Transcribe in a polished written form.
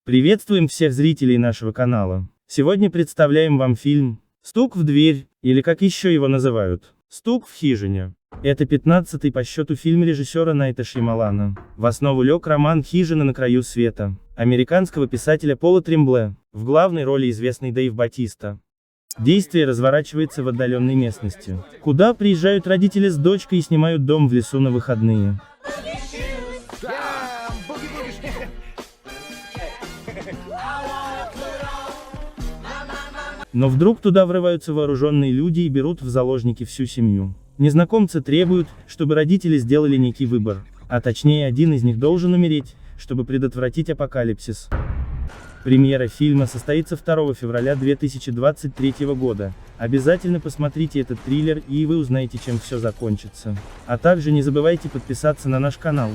Приветствуем всех зрителей нашего канала. Сегодня представляем вам фильм «Стук в дверь», или как еще его называют, «Стук в хижине». Это 15-й по счету фильм режиссера Найта Шьямалана. В основу лег роман «Хижина на краю света» американского писателя Пола Трембле, в главной роли известный Дэйв Батиста. Действие разворачивается в отдаленной местности, куда приезжают родители с дочкой и снимают дом в лесу на выходные. Но вдруг туда врываются вооруженные люди и берут в заложники всю семью. Незнакомцы требуют, чтобы родители сделали некий выбор, а точнее один из них должен умереть, чтобы предотвратить апокалипсис. Премьера фильма состоится 2 февраля 2023 года. Обязательно посмотрите этот триллер, и вы узнаете, чем все закончится. А также не забывайте подписаться на наш канал.